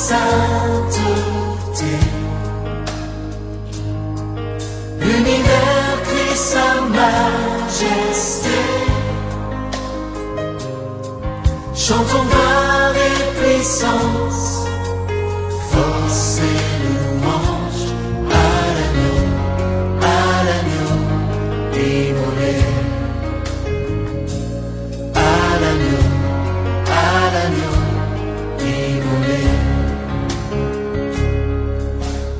sainteté. L'univers crie sa majesté. Chantons gloire et puissance, force et louange à l'agneau immolé. À l'agneau immolé.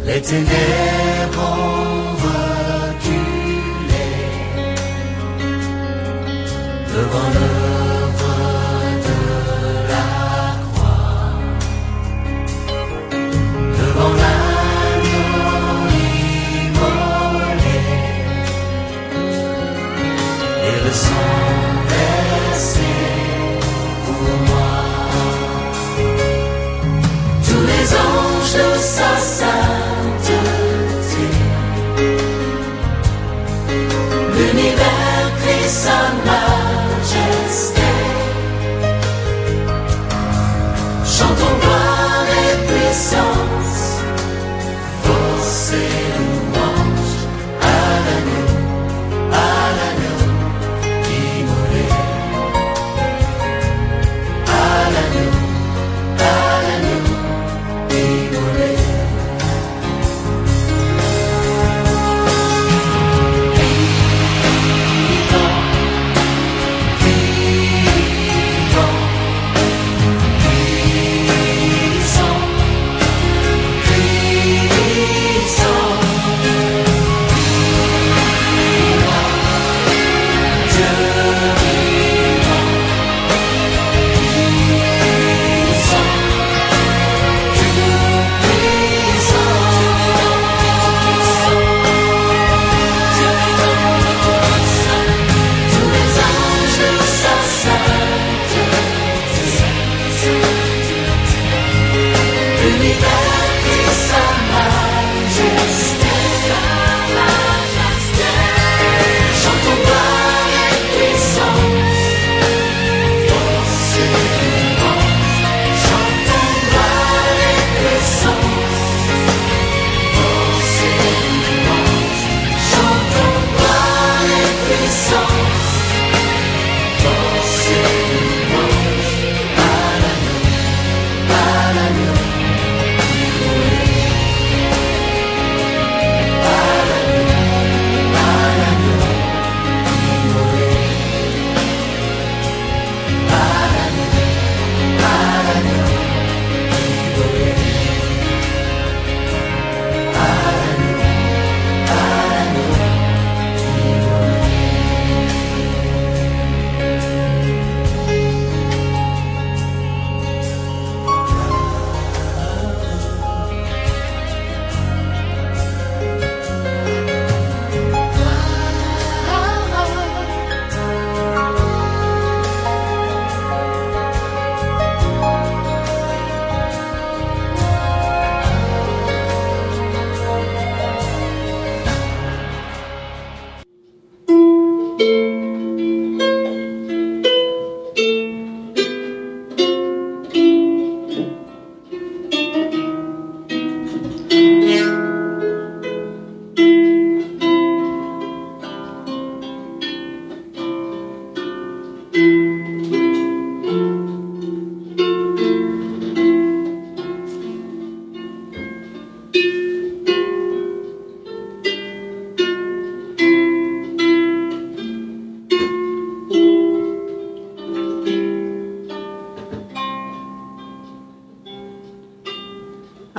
Les ténèbres ont reculé devant l'œuvre de la croix, devant l'agneau immolé et le sang versé pour moi. Tous les anges de sa sainteté, l'univers crie sa majesté. Chantons gloire et puissance, force et louange à l'agneau immolé. À l'agneau immolé.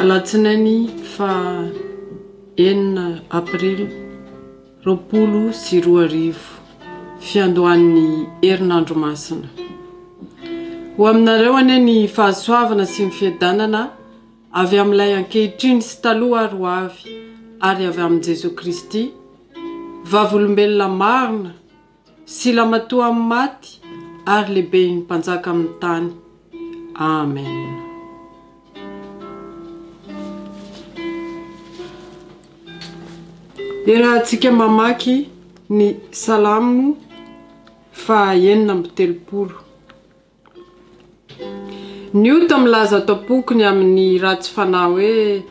Alatsinainy fa 9 Aprily 2020 fiandohan'ny herinandro masina. Ho aminareo ane ny fahasoavana sy ny fiadanana avy amin'ilay ankehitriny sy taloha ary ho avy ary avy amin'ny Jesosy Kristy, vavolombelona marina sy lamatoa amin'ny maty ary lehibe ny mpanjaka amin'ny tany. Amen. Irahantsika mamaky ny salamo fa 9 amby 30. Newton milaza tao-pokony amin'ny ratsy fanahy hoe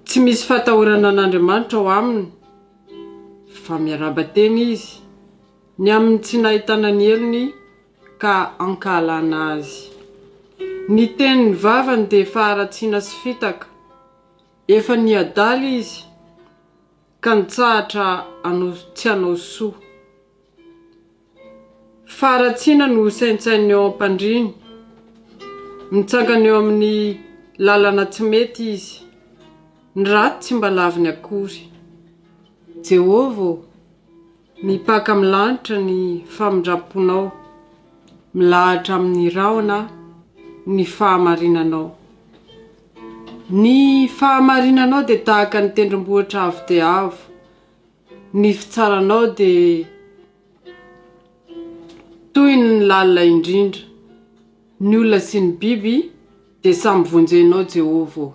tsy misy fatahorana an'Andriamanitra ao aminy fa miaraba-teny izy ny amin'ny tsy nahitana ny elony ka ankalana azy. Ny tenin'ny vavany dia faharatsiana sy fitaka, efa niadaly izy ka nitsahatra tsy hanao soa. Faharatsiana no saintsainy eo am-pandriany, mitsangana eo amin'ny lalana tsy mety izy, ny raty tsy mba laviny akory. Jehova, mipaka amin'ny lanitra ny famindraponao, milahatra amin'ny rahona ny fahamarinanao. Ny fahamarinanao dia tahaka ny tendrombohitra avo dia avo, ny fitsaranao dia toy ny lalina indrindra. Ny olona sy ny biby dia samy vonjenao Jehova.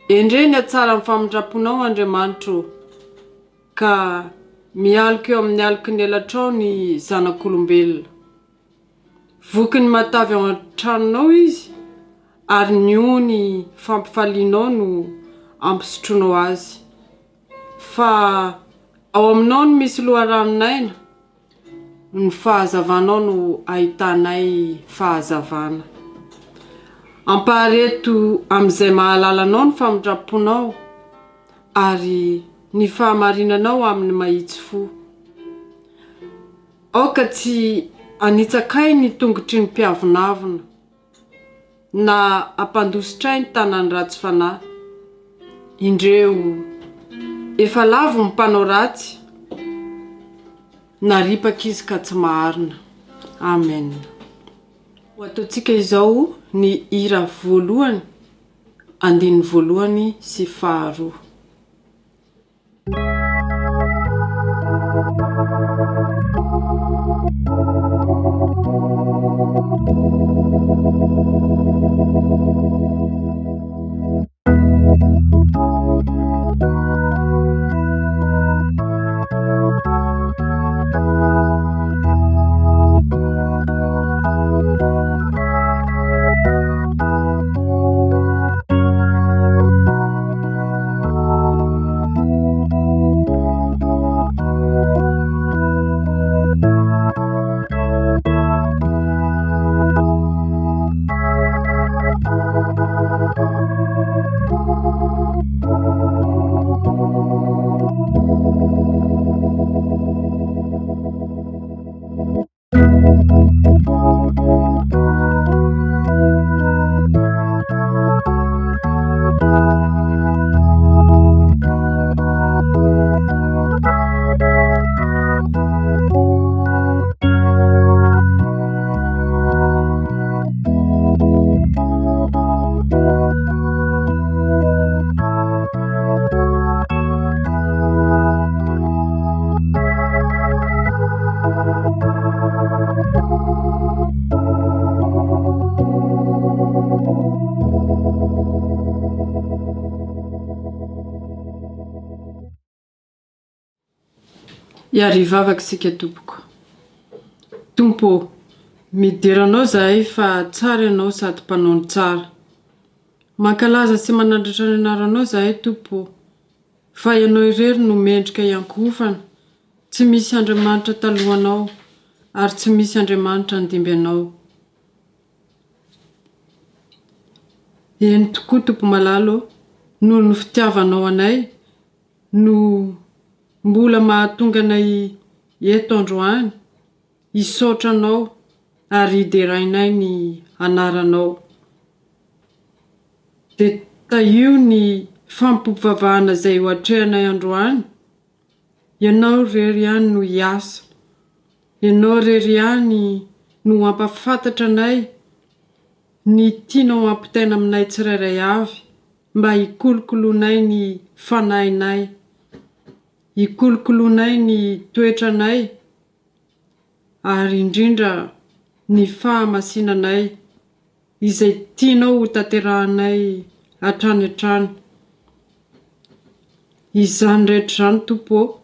Endre ny atsara amin'ny famindraponao Andriamanitra, ka mialoka eo amin'ny aloky ny elatrao ny zanak'olombelona. Voky ny matavy ao an-tranonao izy, ary ny ony fampifalianao no ampisotroanao azy. Fa ao aminao no misy loharanonaina, ny fahazavanao no ahitanay fahazavana. Ampahareto amin'izay mahalalanao ny famindraponao, ary ny fahamarinanao amin'ny mahitsy fo. Aoka tsy anitsakay ny tongotry ny mpiavonavina, na ampandositray ny tanany ratsy fanahy. Indreo efa lavo ny mpanao ratsy, naripaka izy ka tsy maharina. Amen. Ho ataontsika izao ny hira voalohany, andiny voalohany sy faharoa. Iarivavaka sika tompoko. Tompo, midiranao zahay fa tsara ianao sady mpanao ny tsara. Mankalaza sy manandratra ny anaranao zahay tompo, fa ianao irery no mendrika iankofana, tsy misy Andriamanitra talohanao ary tsy misy Andriamanitra andimby anao. Eny tokoa tompo malalo, noho ny fitiavanao anay no mbola mahatonga anay eto androany hisaotra anao ary hiderainay ny anaranao. Dia taio ny fampipovavahana izay ho atrehanay androany. Ianao irery ihany no hiasa, ianao irery ihany no ampafantatra anay ny tianao ampitaina aminay tsirairay avy, mba hikolokoloanay ny fanahinay, hikolokoloanay ny toetranay, ary indrindra ny fahamasinanay izay tianao ho tanterahanay hatrany hatrany. Izany rehetra izany tompo,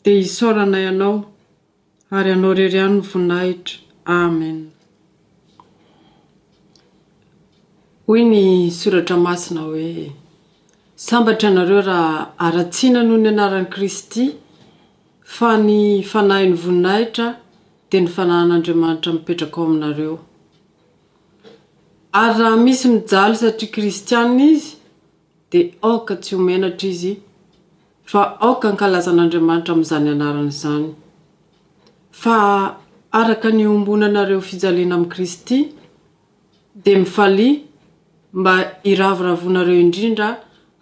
dia hisaoranay anao, ary anao irery ihany ny voninahitra. Amen. Hoy ny soratra masina hoe sambatra anareo raha aratsiana noho ny anaran'i Kristy fa ny fanahin'ny voninahitra dia ny fanahin'Andriamanitra mipetraka ao aminareo. Ary raha misy mijaly satria kristianina izy dia aoka tsy ho menatra izy fa aoka ankalaza an'Andriamanitra amin'izany anarana izany. Fa araka ny ombonanareo fijaliana amin'ny Kristy dia mifalia mba hiraviravonareo indrindra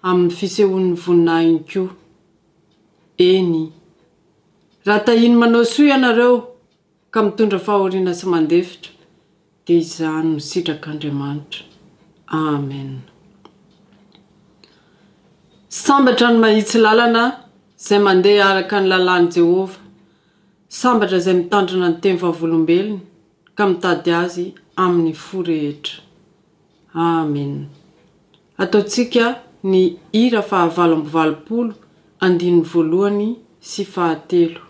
amin'ny fisehoan'ny voninahiny koa. Eny, raha tahiny manao soa ianareo ka mitondra fahoriana sy mandefitra dia izany no sitrak'Andriamanitra. Amen. Sambatra ny mahitsy lalana izay mandeha araka ny lalàn'i Jehovah. Sambatra izay mitandrina ny teny vavolombelony ka mitady azy amin'ny fo rehetra. Amen. Ataontsika ny hira faha 8 andininy 1 sy 3.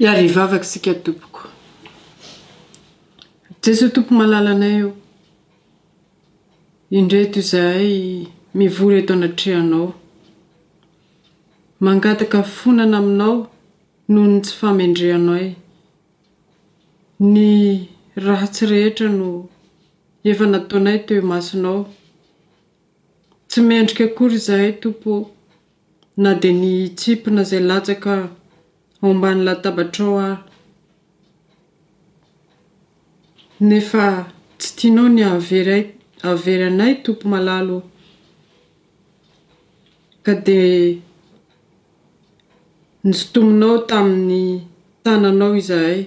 Iary vavaka sika tompoko. Jesu tompo malalanay io. Indreto izahay mivory eto anatrehanao. Mangataka fonana aminao noho ny tsy famendrehanay. Ny ratsy rehetra no efa nataonay teo imasonao. Tsy mendrika akory izahay tompo na dia ny tsipona izay latsaka ao ambany latabatrao ary. Nefa tsy tianao ny havery anay tompo malalo ka dia nisotominao tamin'ny tananao izahay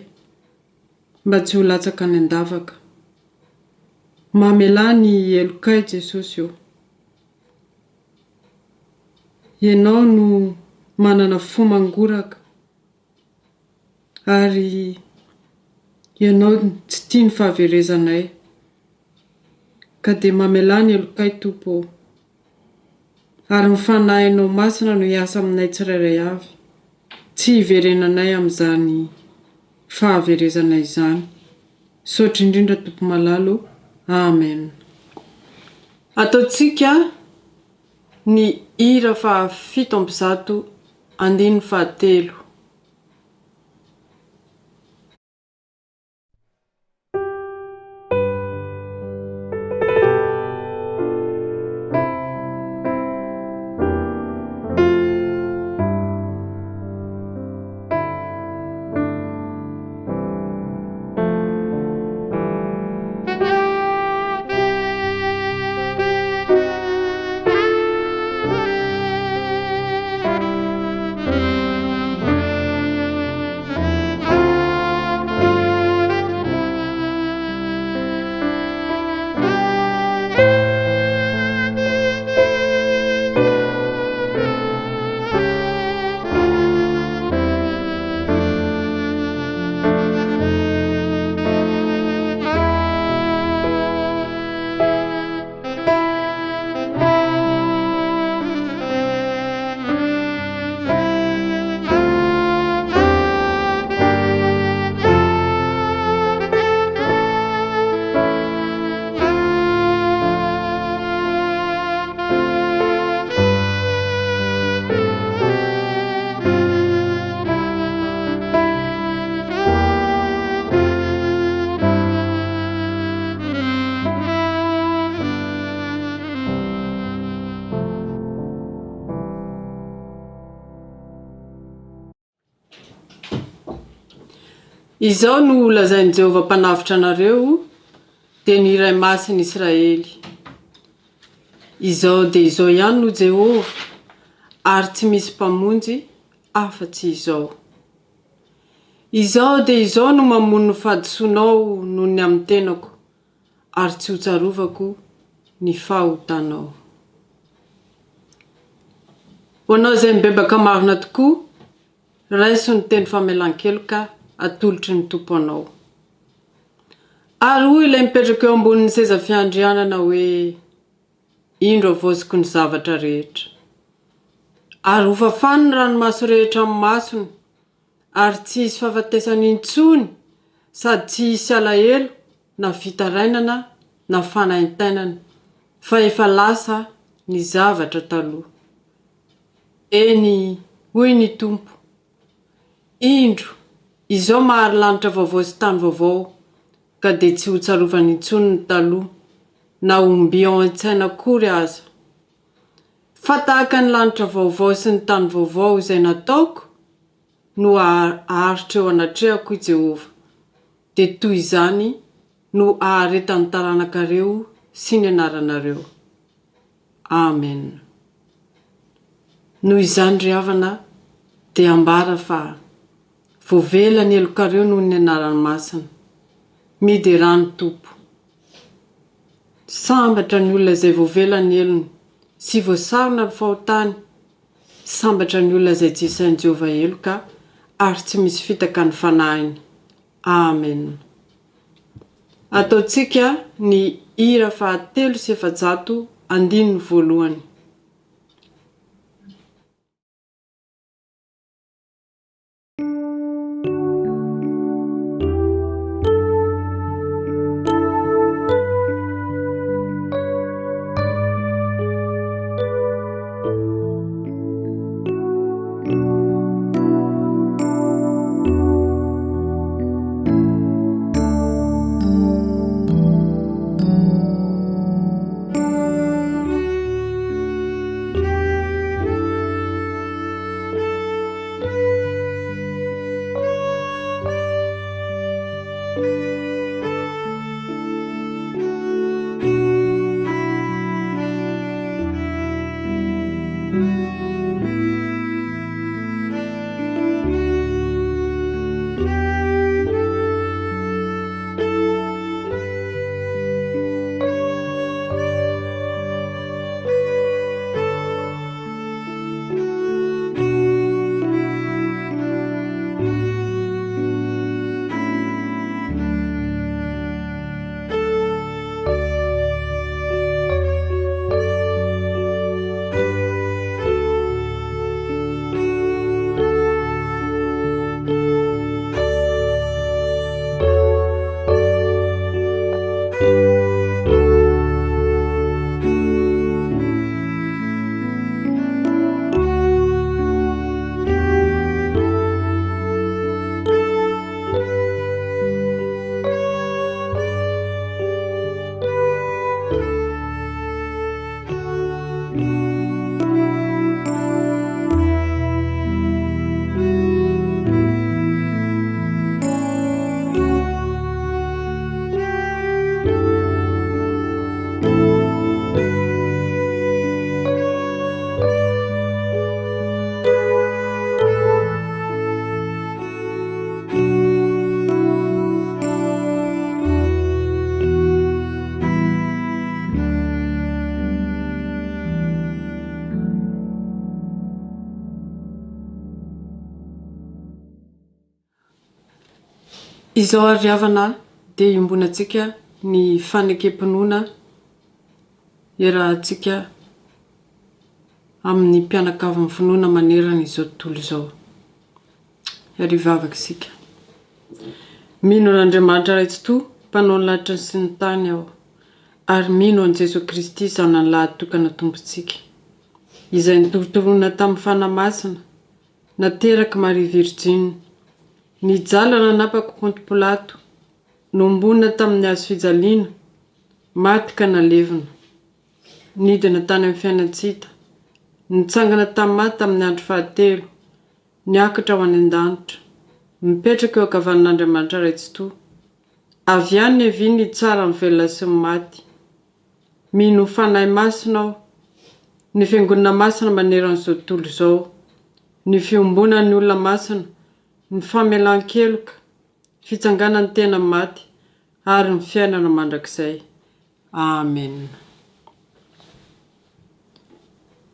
mba tsy ho latsaka ny andavaka. Mamela ny elokay Jesosy io. Ianao no manana fo mangoraka ary ianao tsy tia ny fahaverezanay ka dia mamela ny elokay tompo ary mifanahinao masina no hiasa aminay tsirairay avy tsy hiverenanay amin'izany fahaverezanay izany. Saotra indrindra tompo malalo. Amen. Ataontsika ny Hira fa 7:13. Izao no lazain'i Jehovah mpanavitra anareo dia ny iray masiny Israely. Izao dia izao ihany no Jehovah, ary tsy misy mpamonjy afa-tsy izao. Izao dia izao no mamono ny fahadisoanao noho ny amin'ny tenako, ary tsy ho tsarovako ny fahotanao. Ho anao izay mibebaka marina tokoa, raiso ny teny famelan-keloka atolotry ny tompo anao. Ary hoy ilay mipetraka eo ambonin'ny seza fiandrianana hoe, indro avoziko ny zavatra rehetra. Ary ho fafany ny ranomaso rehetra amin'ny masony, ary tsy hisy fahafatesany intsony, sady tsy hisy alahelo na fitarainana na fanaintainana, fa efa lasa ny zavatra taloha. Eny, hoy ny tompo, indro izao mahary lanitra vaovao sy tany vaovao, ka dia tsy ho tsarovany intsony ny taloha, na omby ao an-tsaina akory aza. Fa tahaka ny lanitra vaovao sy ny tany vaovao izay nataoko, no aharitra eo anatrehako i Jehovah, dia toy izany no aharetany taranakareo sy ny anaranareo. Amen. Noho izany ry havana, dia ambara fa voavela ny elokareo noho ny anarany masina. Midy rano tompo. Sambatra ny olona izay voavela ny elony, sy voasarona ny fahotany. Sambatra ny olona izay tsy isainy Jehovah eloka, ary tsy misy fitaka ny fanahiny. Amen. Ataontsika ny hira 3:7. Izao ariavana dia iombonantsika ny fanekempinoana iarahantsika amin'ny mpianakavin'ny finoana manerana izao tontolo izao. Arivavaka isika. Mino an'Andriamanitra raitsi-to, mpanao ny lanitra sy ny tany aho, ary mino an' Jesosy Kristy zanany lahy tokana tompontsika, izay nitorotoroana tamin'ny fanamasina, nateraka Maria Virgine, nijalana napaka Ponto Pilato, nombonina tamin'ny hazo fijaliana, maty ka nalevina, nidina tany amin'ny fiainantsita, nitsangana tamin'ny maty tamin'ny andro fahatelo, niakatra ho any an-danitra, mipetraka eo ankavan'Andriamanitra raitsi-to, avy any ny havia ny tsara ny velona sy ny maty. Mino fanahy masina aho, ny fiangonana masina maneran'izao tontolo izao, ny fiombonan'ny olona masina, ny famelan-keloka, fitsanganan'ny tena maty, ary ny fiainana mandrakizay. Amen.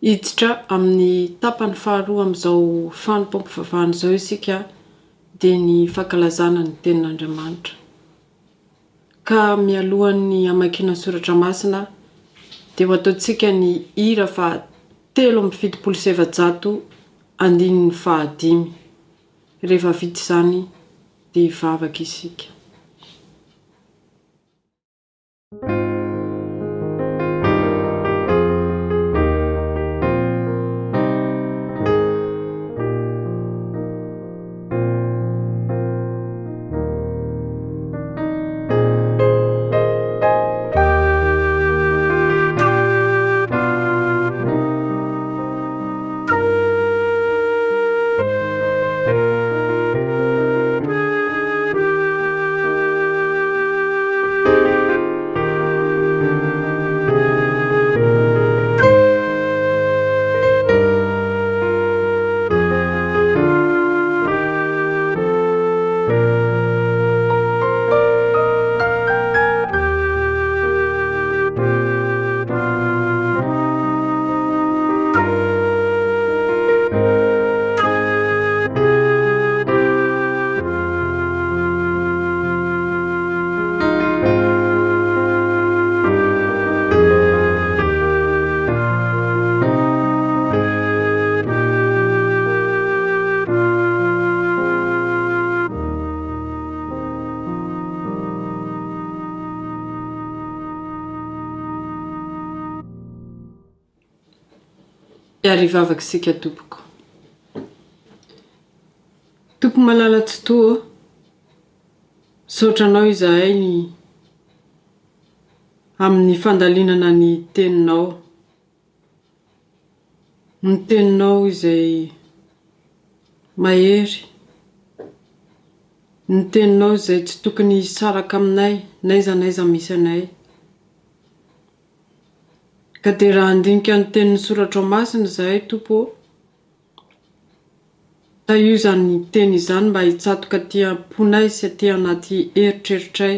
Hiditra amin'ny tapany faharoa amin'izao fanompom-pivavahana izao isika dia ny fankalazana ny tenin'Andriamanitra. Ka mialohan'ny hamakiana ny soratra masina dia ho ataontsika ny hira fa 777 andininy fahadimy. Rehefa vita izany dia hivavaka isika. Arivavaka isika tompoko. Tompo malala tsy toa, saotranao izahay ny amin'ny fandalinana ny teninao. Ny teninao izay mahery, ny teninao izay tsy tokony saraka aminay, n'aiza misy anay. Ka dia raha andinika ny tenin'ny soratra masina izahay Tompo, tahiozany ny teny izany mba hitsatoka aty am-ponay sy aty anaty eritreritray,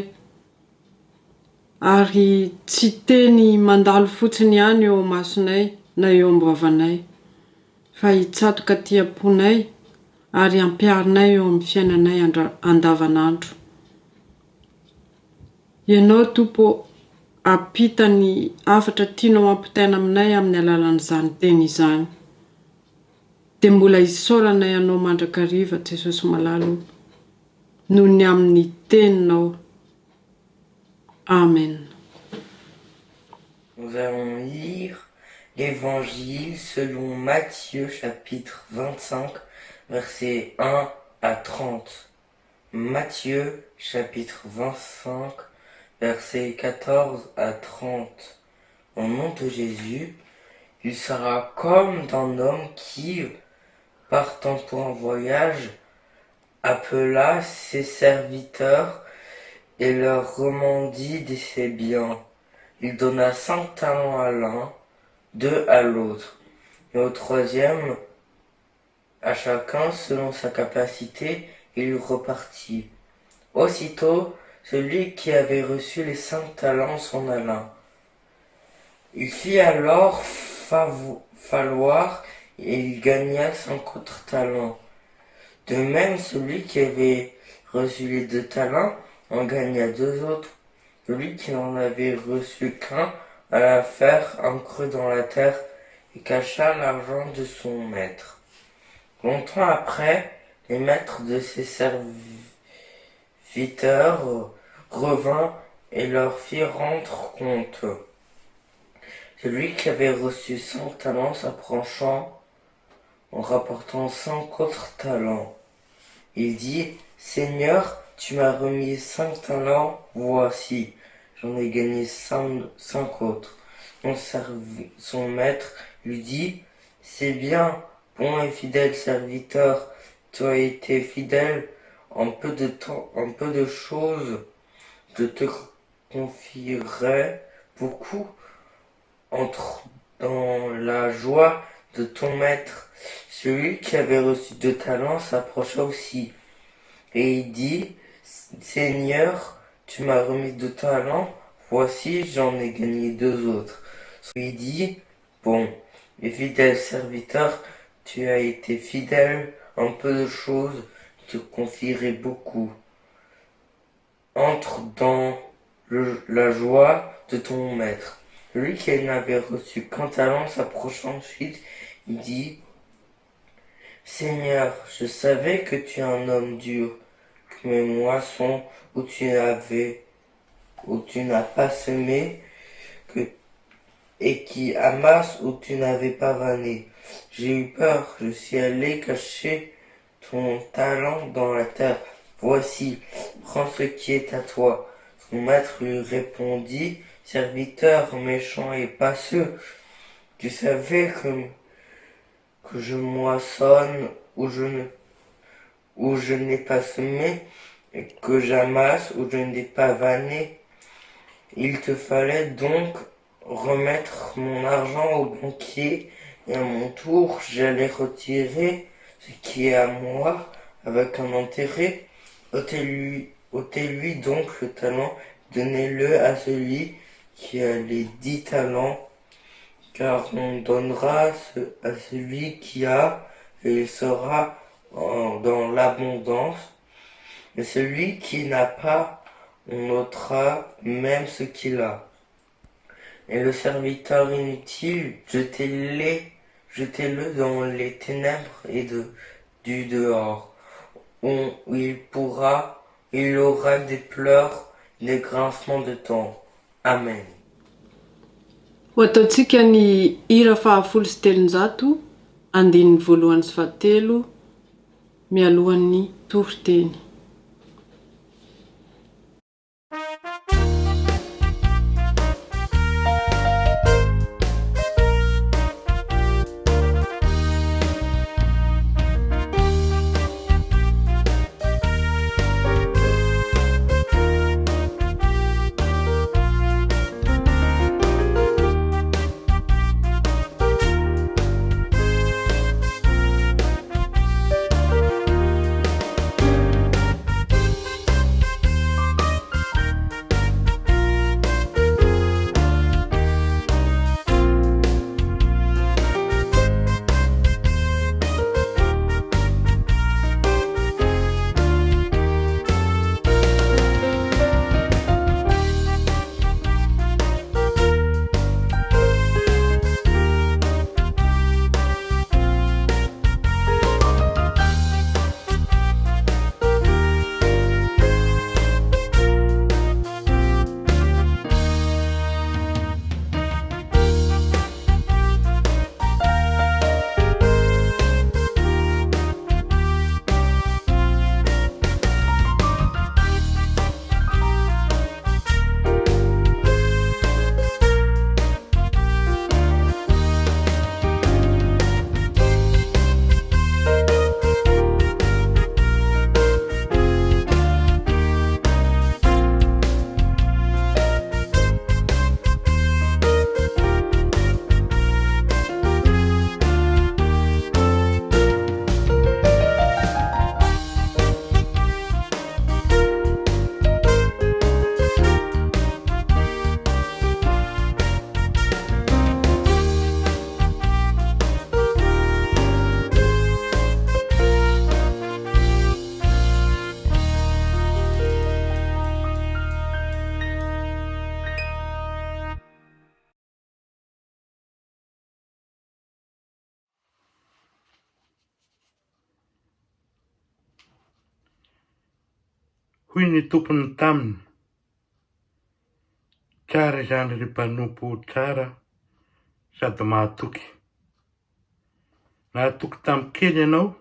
ary tsy teny mandalo fotsiny ihany eo masonay na eo am-bavanay, fa hitsatoka aty am-ponay ary ampiarinay eo amin'ny fiainanay andavanandro. Ianao Tompo, apita ny afatra tianao ampitaina aminay amin'ny alalan'izany teny izany. Dia mbola isaoranay anao mandrakariva Jesosy malalo noho ny amin'ny teninao. Amen. Nous allons lire l'Évangile selon Matthieu chapitre 25 versets 1 à 30. Matthieu chapitre 25 versets 14 à 30. Au nom de Jésus, il sera comme d'un homme qui, partant pour un voyage, appela ses serviteurs et leur remandit de ses biens. Il donna 5 talents à l'un, 2 à l'autre, et au troisième à chacun selon sa capacité, il repartit. Aussitôt, celui qui avait reçu les 5 talents s'en alla. Il fit alors falloir et il gagna 5 autres talents. De même, celui qui avait reçu les 2 talents en gagna 2 autres. Celui qui n'en avait reçu qu'un alla faire un creux dans la terre et cacha l'argent de son maître. Longtemps après, les maîtres de ses serviteurs revint et leur fit rendre compte. Celui qui avait reçu 5 talents s'approchant en rapportant 5 autres talents. Il dit, Seigneur, tu m'as remis 5 talents, voici, j'en ai gagné 5 autres. Son maître lui dit, c'est bien, bon et fidèle serviteur, tu as été fidèle en peu de temps, en peu de choses, je te confierai beaucoup. Entre dans la joie de ton maître. Celui qui avait reçu 2 talents s'approcha aussi, et il dit, Seigneur, tu m'as remis 2 talents, voici j'en ai gagné 2 autres. Il dit, bon, et fidèle serviteur, tu as été fidèle en peu de choses, je te confierai beaucoup. Entre dans la joie de ton maître. Celui qui n'avait reçu qu'1 talent s'approcha ensuite, il dit, Seigneur, je savais que tu es un homme dur, que mes moissons où tu n'as pas semé, et qui amasse où tu n'avais pas vanné. J'ai eu peur, je suis allé cacher ton talent dans la terre. Voici, prends ce qui est à toi. Son maître lui répondit, serviteur méchant et paresseux, tu savais que je moissonne où je n'ai pas semé, et que j'amasse où je n'ai pas vanné. Il te fallait donc remettre mon argent au banquier, et à mon tour j'allais retirer ce qui est à moi avec un intérêt. ôtez-lui donc le talent, donnez-le à celui qui a les 10 talents, car on donnera à celui qui a, et il sera dans l'abondance. Mais celui qui n'a pas, on ôtera même ce qu'il a. Et le serviteur inutile, jetez-le dans les ténèbres et du dehors, où il aura des pleurs, des grincements de dents. Amen. Ho ataontsika ny hira 1telonjato, andininy voalohany sy fahatelo, mialohan'ny toriteny. Hoy ny tompony taminy. Tsara izany ry mpanompo tsara sady mahatoky. Nahatoky tamin'ny kely ianao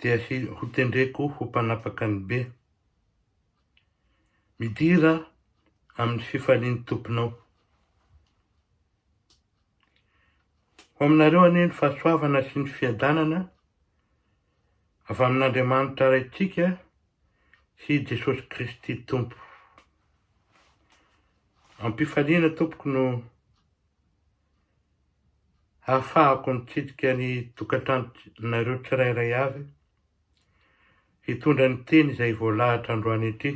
dia ho tendreko ho mpanapaka ny be. Midira amin'ny fifalian'ny tomponao. Ho aminareo anie ny fahasoavana sy ny fiadanana avy amin'Andriamanitra raitsika sy Jesosy Kristy Tompo. Ampifaliana tompoko no ahafahako nitsidika ny tokantranonareo tsirairay avy hitondra ny teny izay voalahatra androany ity.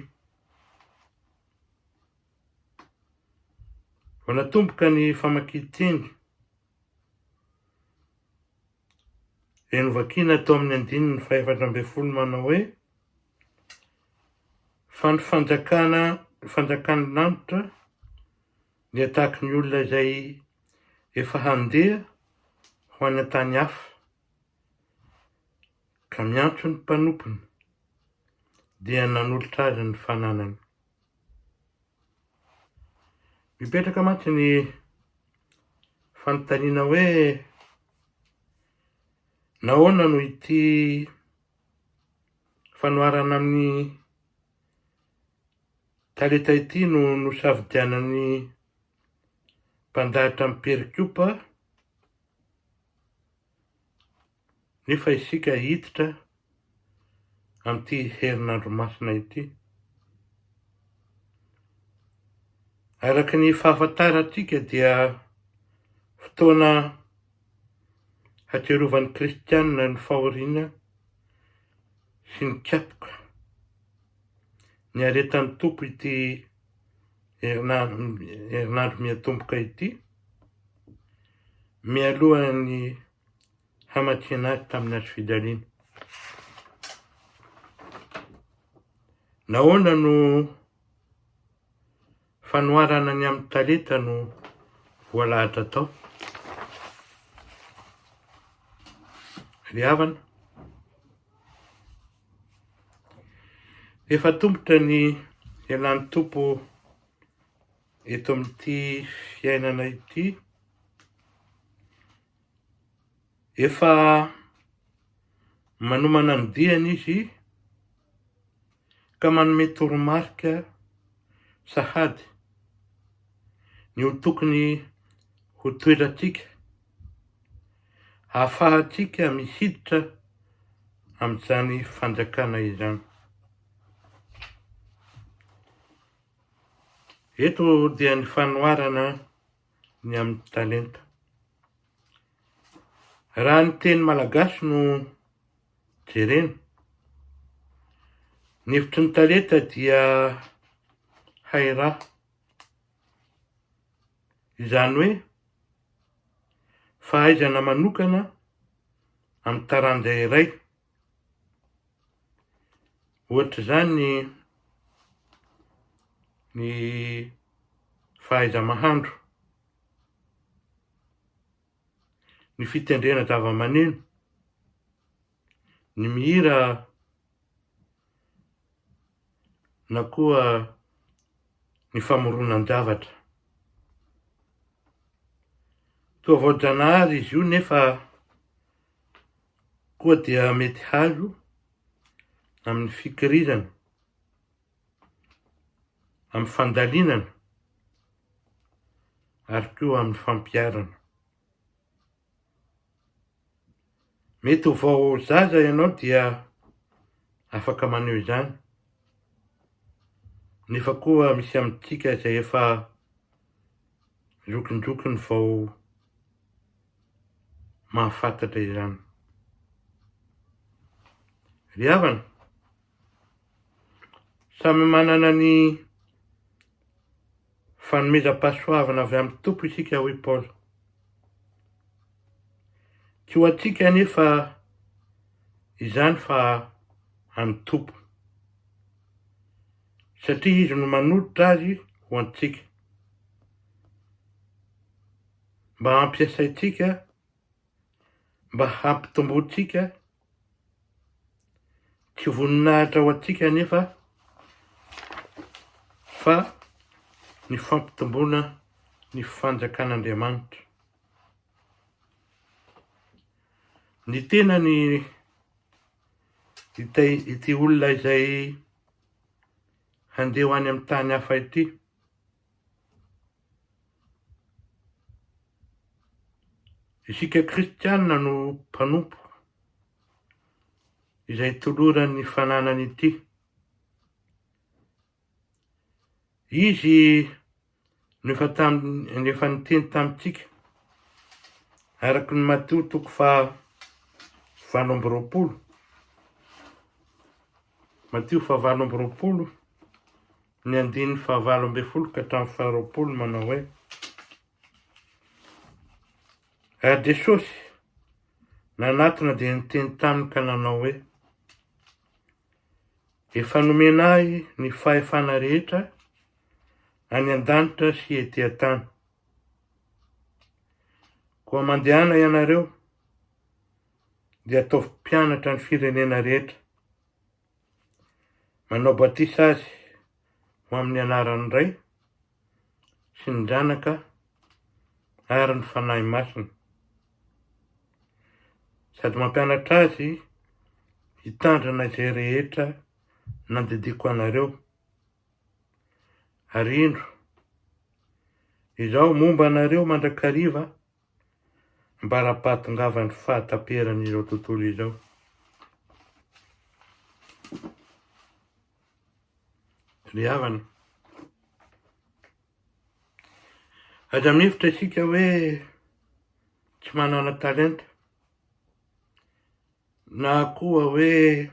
Vao natomboka ny famakian-teny izay novakiana tao amin'ny 4:11 manao hoe fa ny fanjakany lanitra dia tahaka ny olona izay efa handeha ho any an-tany hafa ka miantso ny mpanompony dia nanolotra azy ny fananany. Mipetraka mantsy ny fanontaniana hoe nahoana no ity fanoharana amin'ny talenta ity no nosafidianan'ny mpandahatra amin'ny perikopa nefa isika hiditra amin'ity herinandro masina ity. Araka ny fahafantarantsika dia fotoana hatsiarovan'ny kristianina ny fahoriana sy ny kapoka ny aretan'ny tompo ity herinandro miatomboka ity mialohan'ny hamatsiana azy tamin'ny hazofijaliana. Nahoana no fanoharana ny amin'ny talenta no voalahatra tao? Ry havana, efa tombotra ny ialan'ny tompo eto amin'ity fiainana ity, efa manomana ny diany izy ka manome toromarika sahady ny ho tokony ho toerantsika ahafahantsika misiditra amin'izany fanjakana izany. Eto dia ny fanoharana ny amin'ny talenta. Raha ny teny malagasy no jerena, ny hevitry ny talenta dia hay raha. Izany hoe fahaizana manokana amin'ny taranja iray. Ohatra izany ny fahaiza-mahandro, ny fitendrena zava-maneno, ny mihira na koa ny famoronan-javatra. Toa vaojanahary izy io nefa koa dia mety hazo amin'ny fikirizana, amin'ny fandalinana ary koa amin'ny fampiarana. Mety ho vao zaza ianao dia afaka maneho izany, nefa koa misy amintsika izay efa zokinjokiny vao mahafantatra izany. Ry havana, samy manana ny fanomezam-pahasoavana avy amin'ny tompo isika hoy Paoly. Tsy ho antsika nefa izany fa an'ny tompo, satria izy no manolotra azy ho antsika mba hampiasaitsika, mba hampitombotsika tsy voninahitra ho antsika nefa fa ny fampitomboana ny fanjakan'Andriamanitra. Ny tena ny ity olona izay handeha ho any amin'ny tany hafa ity, isika kristianina no mpanompo izay toloran'ny fananany ity. Izy nefa niteny tamintsika araky ny Mateo 7:20, Mateo 7:20 ny 9:20 ka hatramin'ny 20 manao hoe: ary Jesosy nanatona dia niteny taminy ka nanao hoe: efa nomenay ny fahefana rehetra any an-danitra sy ety an-tany. Koa mandehana ianareo dia ataovy mpianatra ny firenena rehetra, manao batisa azy ho amin'ny anaran'ny Ray sy ny Zanaka ary ny Fanahy Masina, sady mampianatra azy hitandrina izay rehetra nandediko anareo. Ary indro izaho momba anareo mandrakariva mba rapahatongava ny fahataperan'izao tontolo izao. Ry havana, aza mihevitra isika hoe tsy manana talenta, na koa hoe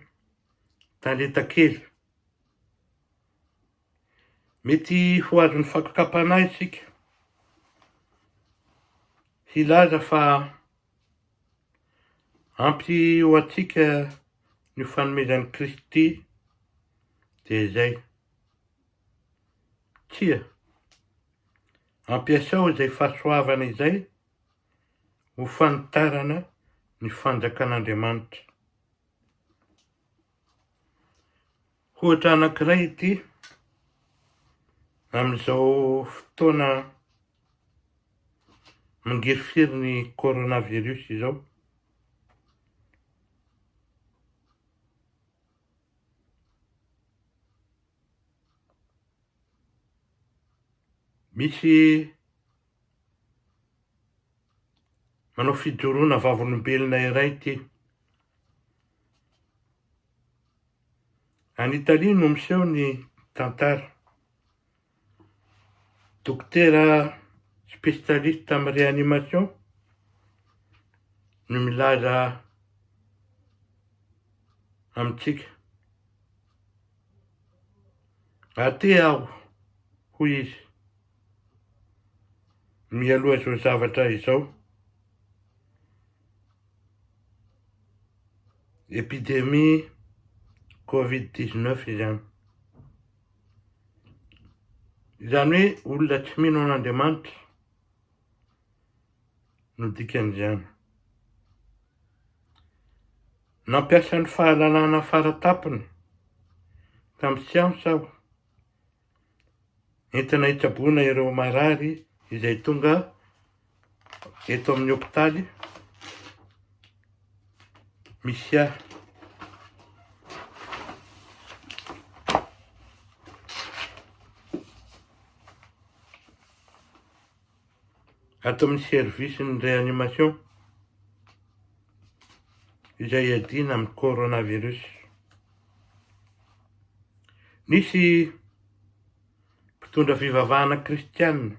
talenta kely, mety ho azon'ny fakakapana isika hilaza fa ampy ho antsika ny fanomezan'i Kristy dia izay. Tsia, ampiasao izay fahasoavana izay ho fanitarana ny fanjakan'Andriamanitra. Ohatra anankiray ity amin'izao fotoana mangirifiry ny coronavirus izao. Misy manao fijoroana vavolombelona iray ity. Any Italia no miseho ny tantara. Dokotera spécialiste amin'ny réanimation no milaza amintsika. Ate aho, hoy izy, mialoha izao zavatra izao, epidémie Covid-19 izany. Izany hoe olona tsy mino an'Andriamanitra no dikan'izany. Nampiasa ny fahalalana faratapony tamin'ny siansa aho, entina hitsaboana ireo marary izay tonga eto amin'ny hôpitaly misy ahy. Ato amin'ny service ny réanimation izay iadina amin'ny coronavirus. Nisy mpitondra fivavahana kristianina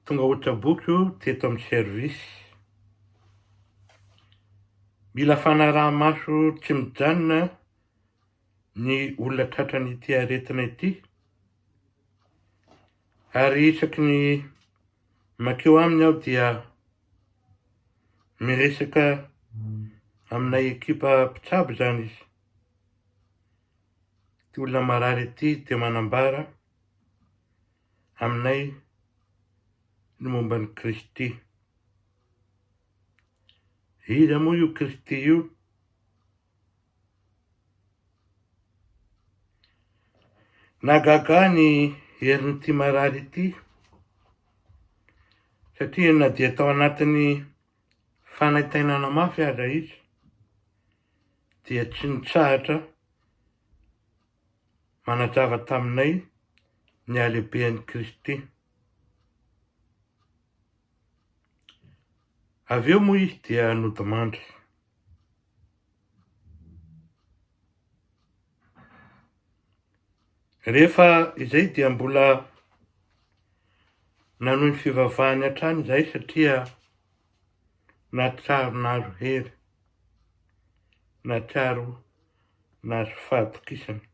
tonga ohatraboky teto amin'ny service. Mila fanaraha-maso tsy mijanona ny olona tratran'ity aretina ity, ary isaky ny makeo aminy aho dia miresaka aminay ekipa mpitsabo zany izy. Ty olona marary ity dia manambara aminay ny momban'i Kristy. Iza moa io Kristy io? Nagaga ny herin'ity marary ity satria na dia tao anatin'ny fanaitainana mafy aza izy dia tsy nitsahatra manajava taminay ny halehiben'i Kristy. Avy eo moa izy dia nodimandry. Rehefa izay dia mbola nanohy ny fivavahany hatrany izay satria nahatsiaro nahazo hery, nahatsiaro nahazo fahadokisana.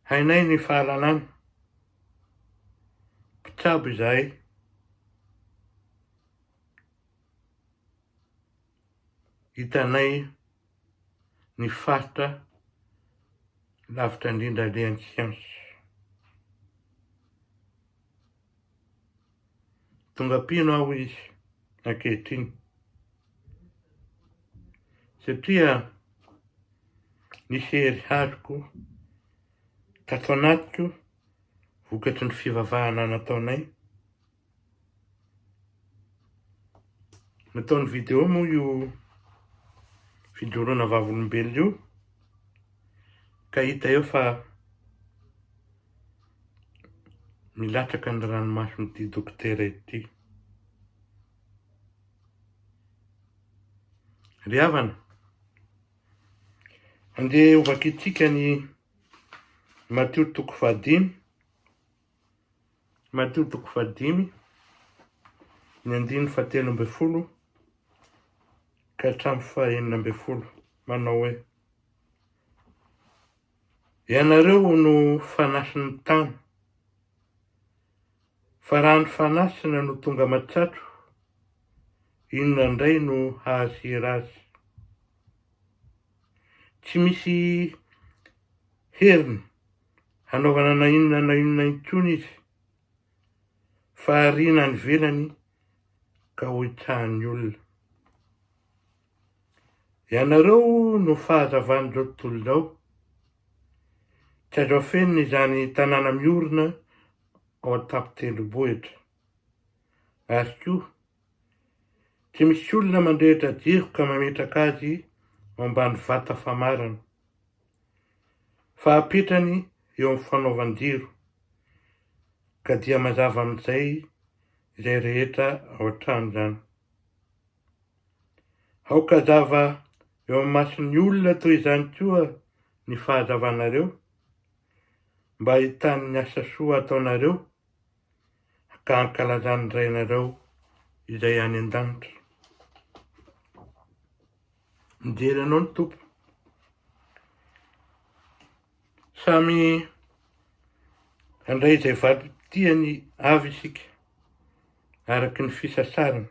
Hainay ny fahalalana, mpitsabo izahay, hitanay ny faritra lavitra indrindra alehan'ny siansy. Tonga pino aho izy ankehitriny satria nisy hery hazoko tato anatiko vokatry ny fivavahana nataonay. Nataony video moa io fijoroana vavolombelona io, ka hita eo fa milatraka ny ranomason'ity dokotera ity. Ry havana, andeha ovakitsika ny Mateo toko 15, Mateo toko 15 ny 9:17 ka hatramin'ny 19:40 manao hoe: ianareo no fanasin'ny tany, fa raha ny fanasina no tonga matsatro, inona indray no hahasiry azy? Tsy misy heriny hanaovana na inona intsony izy, fa ariana ny velany ka ho itsahan'ny olona. Ianareo no fahazavan'izao tontolo izao, tsy azo afenina izany tanàna miorina ao an-tampon-tendrombohitra, ary koa tsy misy olona mandrehitra jiro ka mametraka azy ao ambany vata famarana, fa apetrany eo amin'ny fanaovan-jiro, ka dia mazava amin'izay izay rehetra ao an-trano izany. Aoka zava eo amin'ny mason'ny olona toy izany koa ny fahazavanareo, mba ahitany ny asa soa ataonareo ka hankalazany ny rainareo izay any an-danitra. Mijery anao ny tompo. Samy handray izay valim-potiany avy isika araky ny fisasarana,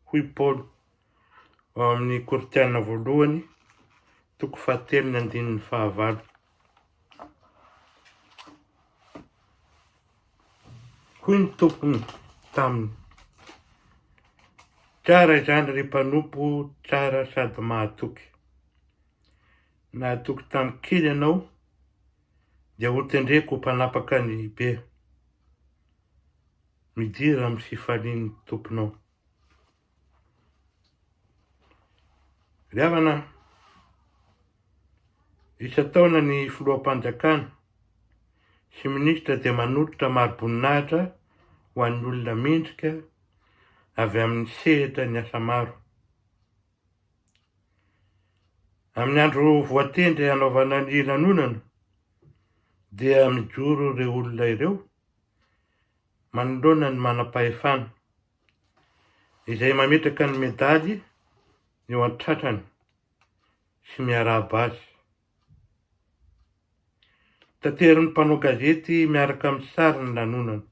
hoy Paolo ao amin'ny Korinthiana 1 toko 7:9. Hoy ny tompony taminy: tsara izany ry mpanompo tsara sady mahatoky. Nahatoky tamin'ny kely ianao dia ho tendreko ho mpanapaka ny be. Midira amin'ny fifalian'ny tomponao. Ry havana, isan-taona ny filoham-panjakana sy minisitra dia manolotra mari-boninahitra ho an'ny olona mendrika avy amin'ny sehatra ny asa maro. Amin'ny andro voatendry hanaovana ny lanonana dia mijoro ireo olona ireo manoloana ny manam-pahefana izay mametraka ny medaly eo an-tratrany sy miarahaba azy. Tanterin'ny mpanao gazety miaraka amin'ny sary ny lanonana.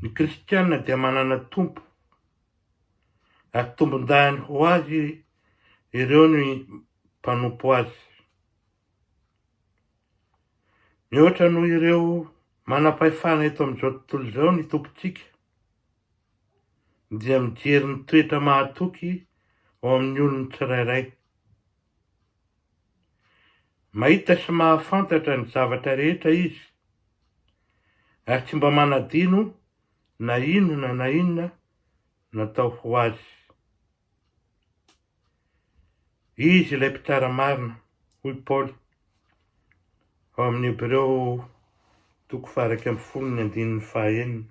Ny kristianina dia manana tompo, ary tombon-dahany ho azy ireo ny mpanompo azy. Mihoatra noho ireo manam-pahefana eto amin'izao tontolo izao ny tompontsika, dia mijery ny toetra mahatoky ao amin'ny olony tsirairay. Mahita sy mahafantatra ny zavatra rehetra izy, ary tsy mba manadino na inona natao ho azy. Izy ilay mpitsara marina, hoy Paoly, ao amin'ny Hebreo 12:9.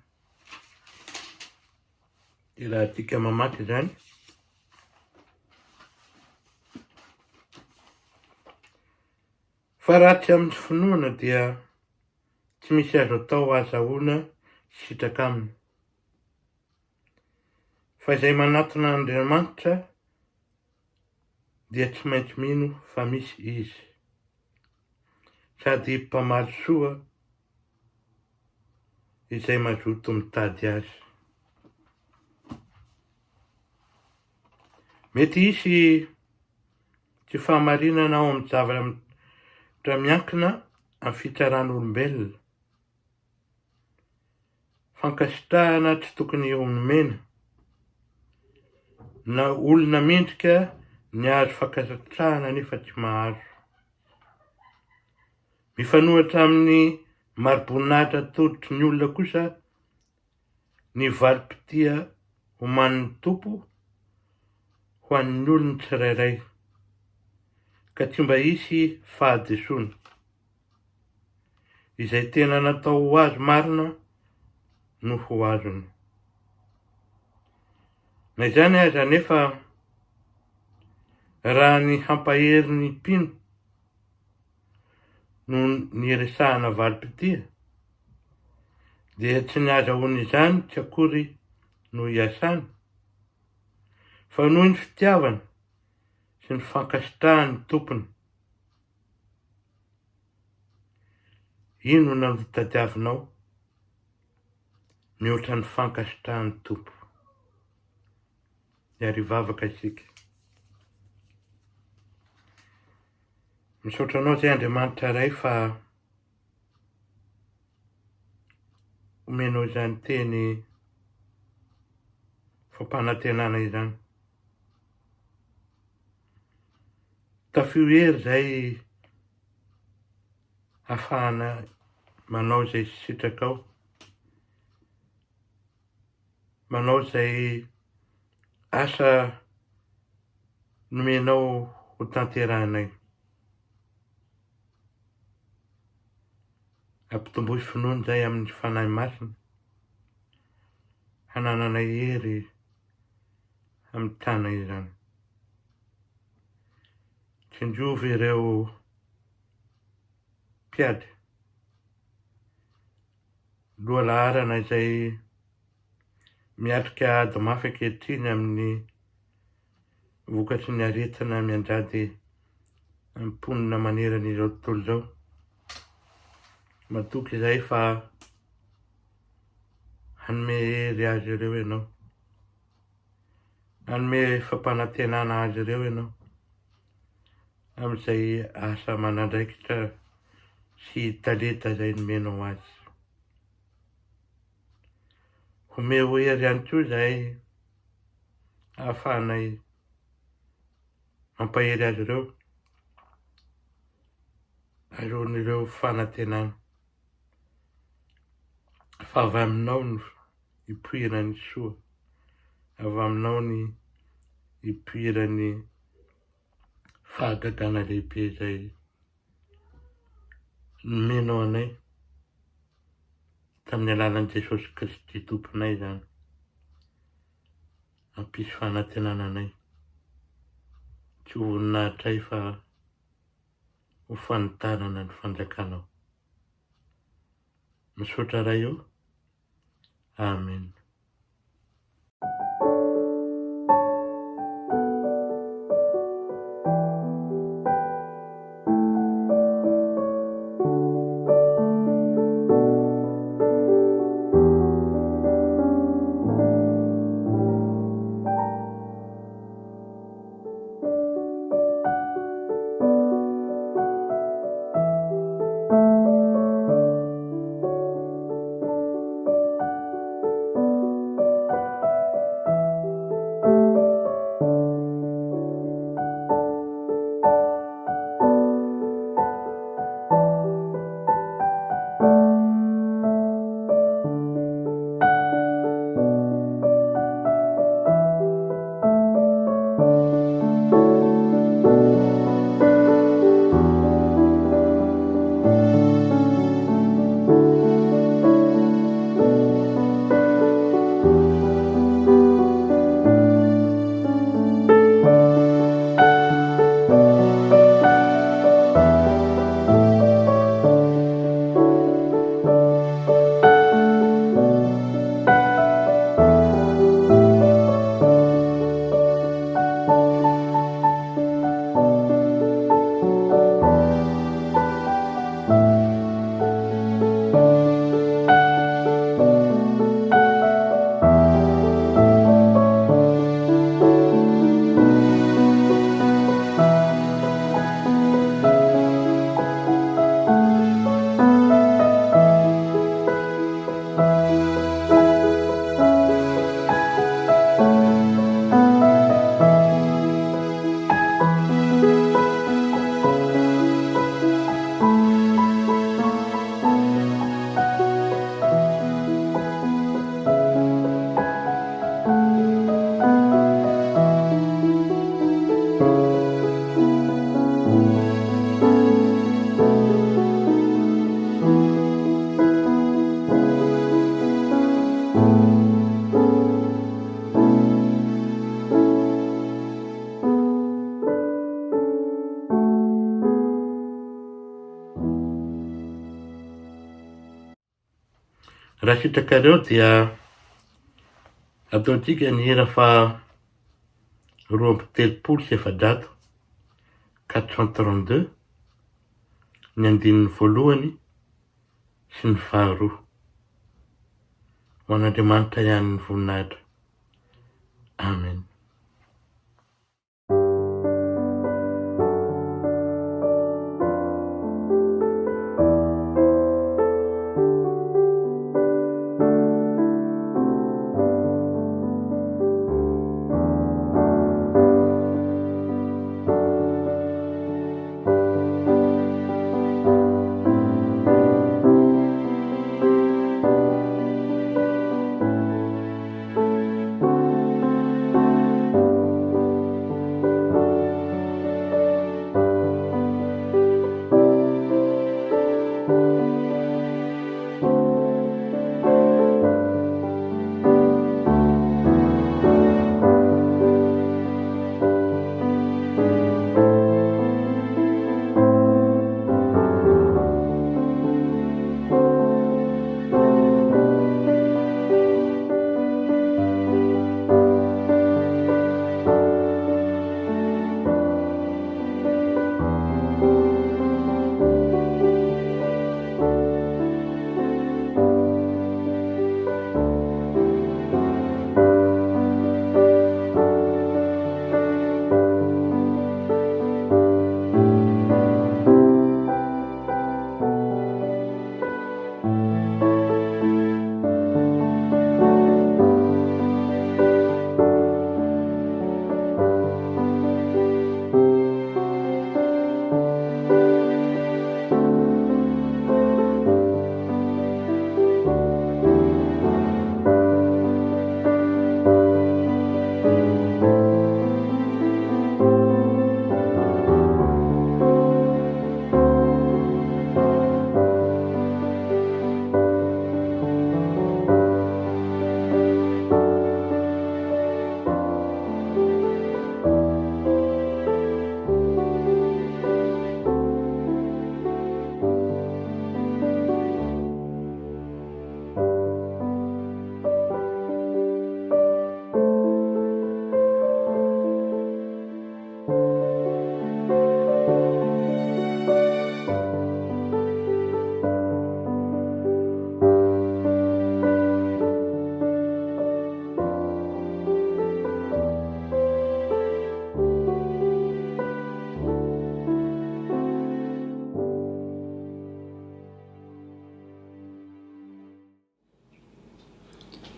Dia raha tika mamaky zany, fa raha tsy amin'ny finoana dia tsy misy azo atao azahoana sitraka aminy. Fa izay manatona Andriamanitra dia tsy maintsy mino fa misy izy, sady mpamaly soa izay mazoto mitady azy. Mety hisy tsy fahamarinana ao amin'ny zavatra miankina amin'ny fitsaran'olombelona. Fankasitrahana tsy tokony eo nomena, na olona mendrika ny azo fankasitrahana nefa tsy mahazo. Mifanohitra amin'ny mari-boninahitra toditry ny olona kosa ny valim-pitia omanin'ny tompo ho an'ny olony tsirairay, ka tsy mba hisy fahadesoana. Izay tena natao ho azy marina no ho azony. Na izany aza nefa raha ny hampahery ny mpino no niresahana valim-pitia, dia tsy ny azahoany izany tsy akory no hiasany, fa noho ny fitiavana sy ny fankasitrahany tompony. Ino no tadiavinao mihoatra ny fankasitrahany tompo? Iary vavaka isika. Misaotra anao zay Andriamanitra ray fa omenao izany teny fampanantenana izany. Tafio hery zay ahafahana manao izay sitrakao, manao izay asa nomenao ho tanterahanay. Ampitomboy finoana zay amin'ny fanahy masina, hanananay hery amin'ny tana izany. Tsinjovy ireo mpiady, loha laharana izay miatrika ady mafy ankehitriny amin'ny vokatry ny aretina mianjady amin'ny mponina maneran'izao tontolo izao. Matoky izay fa hanome hery azy ireo ianao, hanome fampanantenana azy ireo ianao amin'izay asa manandraikitra sy talenta izay nomenao azy. Homeo hery ihany koa izay ahafahanay mampahery azy ireo, alohan'ireo fanantenana. Fa avy aminao no ipoirany soa, avy aminao ny ipoirany fahagagana lehibe izay nomenao anay tamin'ny alalan'i Jesosy Kristy tomponay zany. Hampisy fanantenana anay, tsy ho voninahitray fa ho fanitarana ny fanjakanao. Misaotra ray eo. Amen. Raha sitrakareo dia ataontsika ny hira fa 2 432 ny andininy voalohany sy ny faharoa. Ho an'Andriamanitra ihany ny voninahitra. Amen.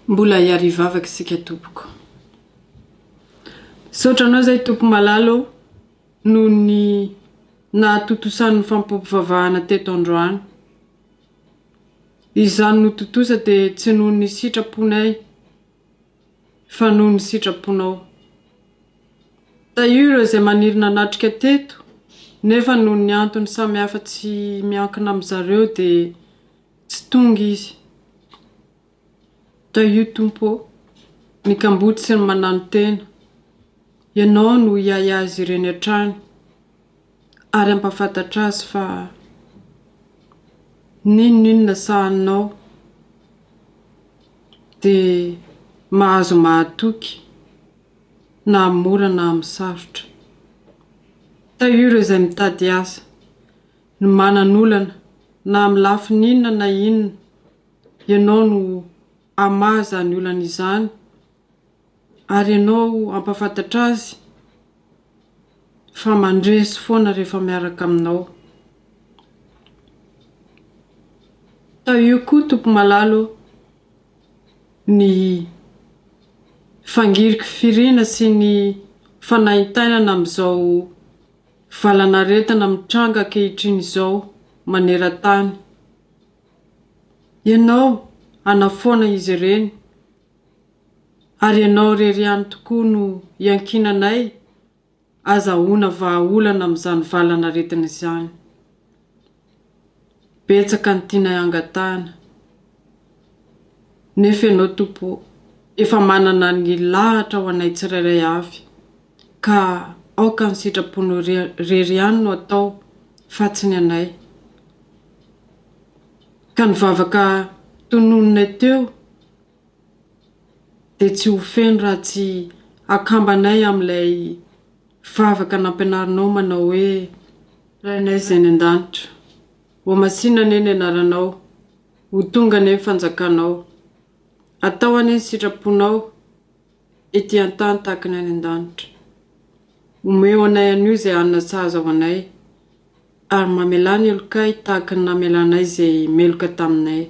Mbola hiarivavaka isika tompoko. Saotranao zay tompo malalo no ny nahatotosan'ny fampipovavahana teto androany. Izany no totosa dia tsy noho ny sitraponay fa noho ny sitraponao. Tahiry izay manirina natrika teto nefa noho ny antony samihafa tsy miankina amin'izareo dia tsy tonga izy. Io tompo ny kamboty sy ny manano tena, ianao no hiay azy ireny hatrany ary ampafantatra azy fa ninona sahanao dia mahazo mahatoky na mora na misarotra. Io izay mitady asa, ny manan'olana na amin'ny lafiny inona na inona, ianao no amaza ny olana izany ary ianao ampafantatra azy fa mandresy foana rehefa miaraka aminao. Io koa tompo malalo ny fangiriky firina sy ny fanahintainana amin'izao valanaretana mitranga ankehitriny izao maneran-tany. Ianao anafoana izy ireny ary ianao rery ihany tokoa no iankinanay azahoana vahaolana amin'izany valanaretana izany. Betsaka ny tianay angatahana nefa ianao tompo efa manana ny lahatra ho anay tsirairay avy ka aoka ny sitraponao rery ihany no atao fa tsy ny anay. Ka nivavaka tononona teo dia tsy ho feno raha tsy akambanay amin'ilay favaka nampianarinao manao hoe rainay izay ny an-danitra ho masinana eny anaranao ho tonga ane fanjakanao atao ane ny sitraponao ety an-tany tahaka ny any an-danitra omeo anay an'io izay anina sahaza ho anay ary mamelany elokay tahaka ny namelanay izay meloka taminay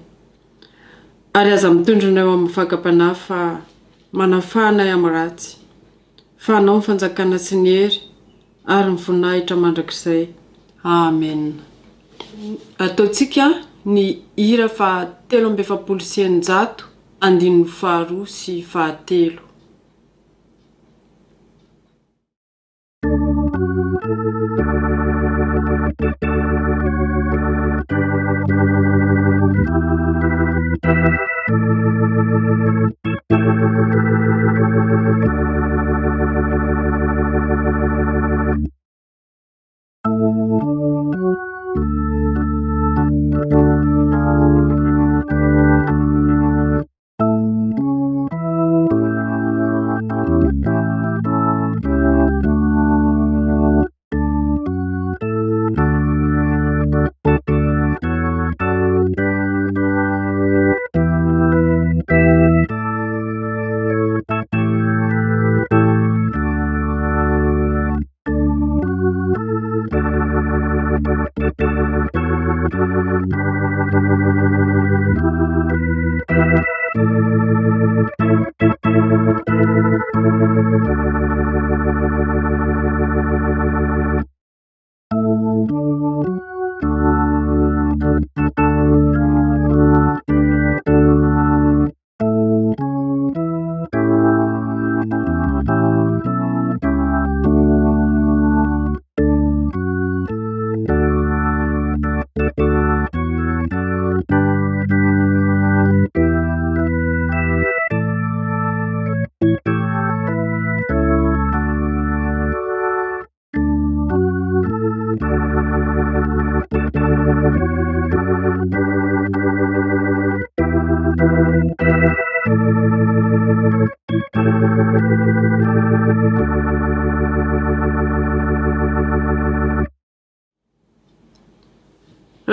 ary aza mitondranao amin'ny fakam-panahy fa manafahanay amin'ny ratsy fa anao ny fanjakana sy ny hery ary ny voninahitra mandrakizay. Amen. Ataontsika ny hira fa 376 andininy faharoa sy fahatelo.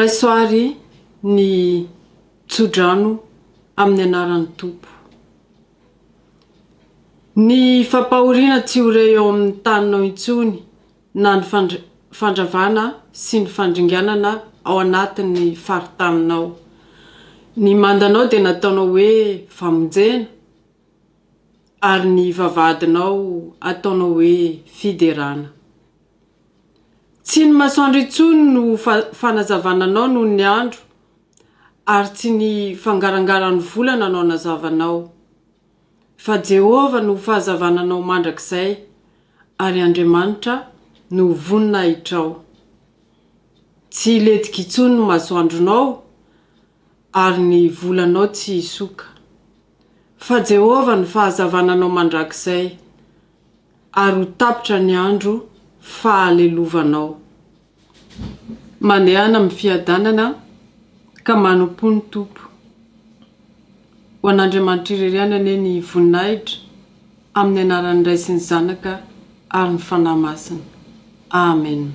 Raisoary ny tsodrano amin'ny anaran'ny Tompo. Ny fampahoriana tsy ho re eo amin'ny taninao intsony na ny fandravana sy ny fandringanana ao anatin'ny faritaninao. Ny mandanao dia nataonao hoe famonjena ary ny vavahadinao ataonao hoe fiderana. Tsy ny masoandro intsony no fanazavananao noho ny andro ary tsy ny fangarangaran'ny volana no nazavanao fa Jehova no fahazavananao mandrakizay ary Andriamanitra no voninahitrao. Tsy letika intsony ny masoandronao ary ny volanao tsy hisoka fa Jehova no fahazavananao mandrakizay ary ho tapitra ny andro fahalelovanao. Mandehana amin'ny fiadanana ka manompo ny Tompo. Ho an'Andriamanitra ireriana anie ny voninahitra amin'ny anaran'ny Ray sy ny Zanaka ary ny fanahy masina. Amen.